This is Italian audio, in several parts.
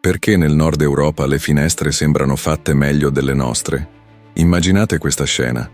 Perché nel nord Europa le finestre sembrano fatte meglio delle nostre? Immaginate questa scena.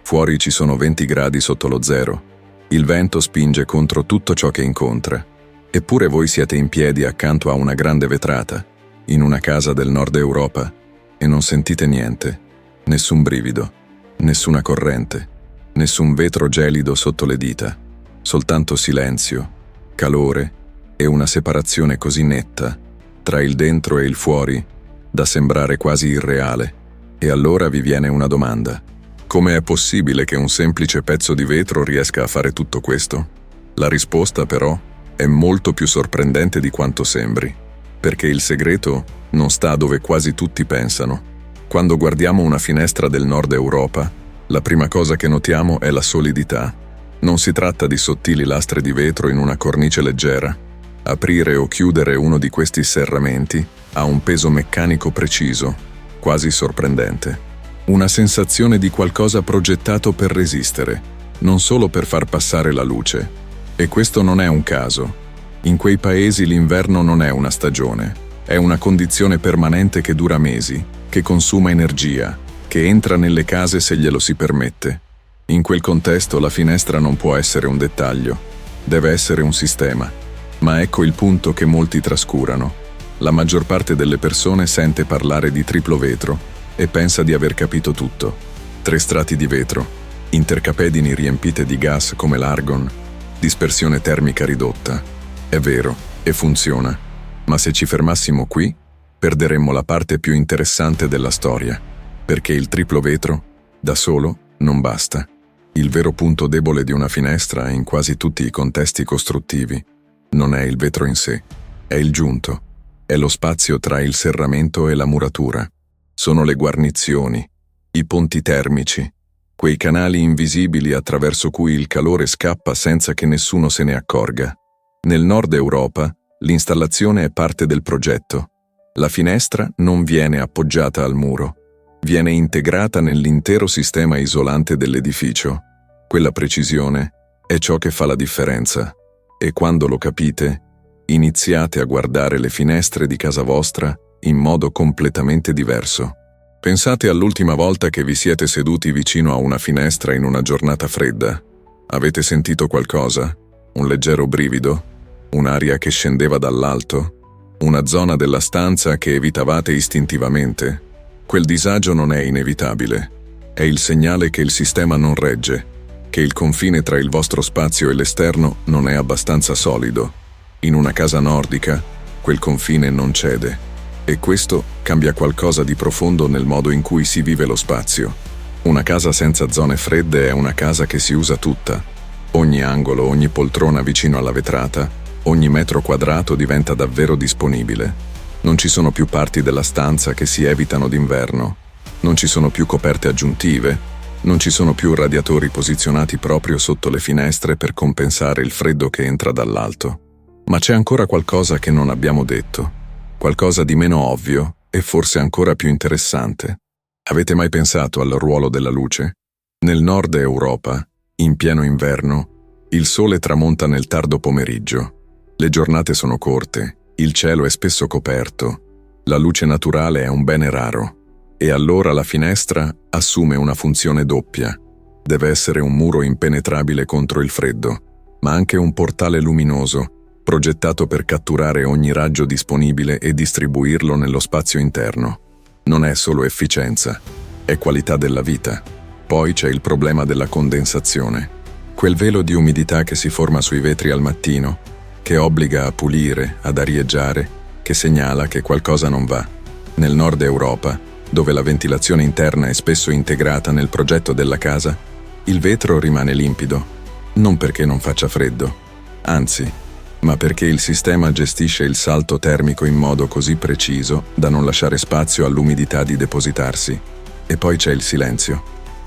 Fuori ci sono 20 gradi sotto lo zero. Il vento spinge contro tutto ciò che incontra. Eppure voi siete in piedi accanto a una grande vetrata, in una casa del nord Europa, e non sentite niente. Nessun brivido, nessuna corrente, nessun vetro gelido sotto le dita. Soltanto silenzio, calore e una separazione così netta tra il dentro e il fuori da sembrare quasi irreale. E allora vi viene una domanda. Come è possibile che un semplice pezzo di vetro riesca a fare tutto questo? La risposta, però, è molto più sorprendente di quanto sembri, perché il segreto non sta dove quasi tutti pensano. Quando guardiamo una finestra del nord Europa, la prima cosa che notiamo è la solidità. Non si tratta di sottili lastre di vetro in una cornice leggera. Aprire o chiudere uno di questi serramenti ha un peso meccanico preciso, quasi sorprendente. Una sensazione di qualcosa progettato per resistere, non solo per far passare la luce. E questo non è un caso. In quei paesi l'inverno non è una stagione, è una condizione permanente che dura mesi, che consuma energia, che entra nelle case se glielo si permette. In quel contesto la finestra non può essere un dettaglio, deve essere un sistema. Ma ecco il punto che molti trascurano. La maggior parte delle persone sente parlare di triplo vetro e pensa di aver capito tutto. 3 strati di vetro, intercapedini riempite di gas come l'argon, dispersione termica ridotta. È vero, e funziona. Ma se ci fermassimo qui, perderemmo la parte più interessante della storia. Perché il triplo vetro, da solo, non basta. Il vero punto debole di una finestra, in quasi tutti i contesti costruttivi, non è il vetro in sé, è il giunto, è lo spazio tra il serramento e la muratura. Sono le guarnizioni, i ponti termici, quei canali invisibili attraverso cui il calore scappa senza che nessuno se ne accorga. Nel nord Europa, l'installazione è parte del progetto. La finestra non viene appoggiata al muro, viene integrata nell'intero sistema isolante dell'edificio. Quella precisione è ciò che fa la differenza. E quando lo capite, iniziate a guardare le finestre di casa vostra in modo completamente diverso. Pensate all'ultima volta che vi siete seduti vicino a una finestra in una giornata fredda. Avete sentito qualcosa? Un leggero brivido? Un'aria che scendeva dall'alto? Una zona della stanza che evitavate istintivamente? Quel disagio non è inevitabile. È il segnale che il sistema non regge, che il confine tra il vostro spazio e l'esterno non è abbastanza solido. In una casa nordica, quel confine non cede. E questo cambia qualcosa di profondo nel modo in cui si vive lo spazio. Una casa senza zone fredde è una casa che si usa tutta. Ogni angolo, ogni poltrona vicino alla vetrata, ogni metro quadrato diventa davvero disponibile. Non ci sono più parti della stanza che si evitano d'inverno. Non ci sono più coperte aggiuntive. Non ci sono più radiatori posizionati proprio sotto le finestre per compensare il freddo che entra dall'alto. Ma c'è ancora qualcosa che non abbiamo detto, qualcosa di meno ovvio e forse ancora più interessante. Avete mai pensato al ruolo della luce? Nel nord Europa, in pieno inverno, il sole tramonta nel tardo pomeriggio. Le giornate sono corte, il cielo è spesso coperto, la luce naturale è un bene raro. E allora la finestra assume una funzione doppia. Deve essere un muro impenetrabile contro il freddo, ma anche un portale luminoso, progettato per catturare ogni raggio disponibile e distribuirlo nello spazio interno. Non è solo efficienza, è qualità della vita. Poi c'è il problema della condensazione. Quel velo di umidità che si forma sui vetri al mattino, che obbliga a pulire, ad arieggiare, che segnala che qualcosa non va. Nel nord Europa, dove la ventilazione interna è spesso integrata nel progetto della casa, il vetro rimane limpido, non perché non faccia freddo, anzi, ma perché il sistema gestisce il salto termico in modo così preciso da non lasciare spazio all'umidità di depositarsi. E poi c'è il silenzio.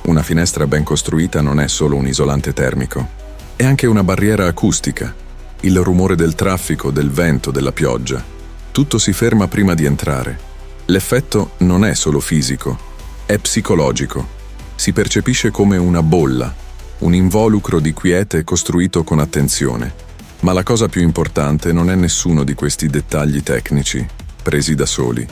Una finestra ben costruita non è solo un isolante termico, è anche una barriera acustica. Il rumore del traffico, del vento, della pioggia. Tutto si ferma prima di entrare. L'effetto non è solo fisico, è psicologico. Si percepisce come una bolla, un involucro di quiete costruito con attenzione. Ma la cosa più importante non è nessuno di questi dettagli tecnici. presi da soli.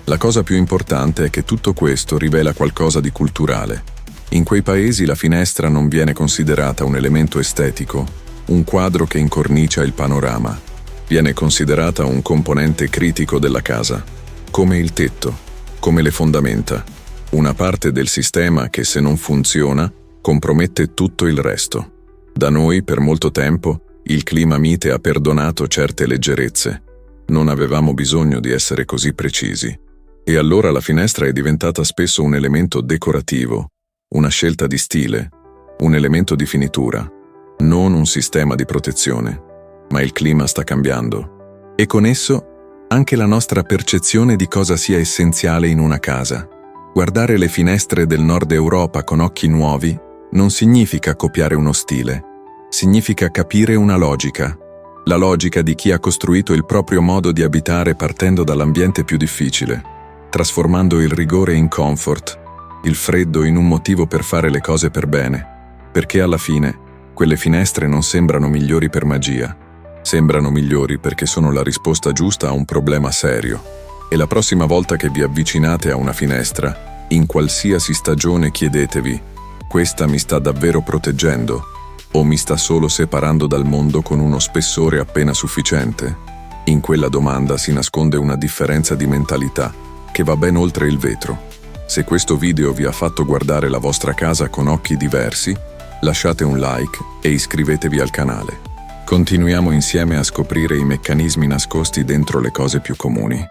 La cosa più importante è che tutto questo rivela qualcosa di culturale. In quei paesi la finestra non viene considerata un elemento estetico, un quadro che incornicia il panorama. Viene considerata un componente critico della casa, come il tetto, come le fondamenta, una parte del sistema che se non funziona compromette tutto il resto. Da noi, per molto tempo, il clima mite ha perdonato certe leggerezze. Non avevamo bisogno di essere così precisi. E allora la finestra è diventata spesso un elemento decorativo, una scelta di stile, un elemento di finitura, non un sistema di protezione. Ma il clima sta cambiando. E con esso anche la nostra percezione di cosa sia essenziale in una casa. Guardare le finestre del Nord Europa con occhi nuovi non significa copiare uno stile, significa capire una logica. La logica di chi ha costruito il proprio modo di abitare partendo dall'ambiente più difficile, trasformando il rigore in comfort, il freddo in un motivo per fare le cose per bene, perché alla fine quelle finestre non sembrano migliori per magia, sembrano migliori perché sono la risposta giusta a un problema serio. E la prossima volta che vi avvicinate a una finestra, in qualsiasi stagione chiedetevi: questa mi sta davvero proteggendo? O mi sta solo separando dal mondo con uno spessore appena sufficiente? In quella domanda si nasconde una differenza di mentalità che va ben oltre il vetro. Se questo video vi ha fatto guardare la vostra casa con occhi diversi, lasciate un like e iscrivetevi al canale. Continuiamo insieme a scoprire i meccanismi nascosti dentro le cose più comuni.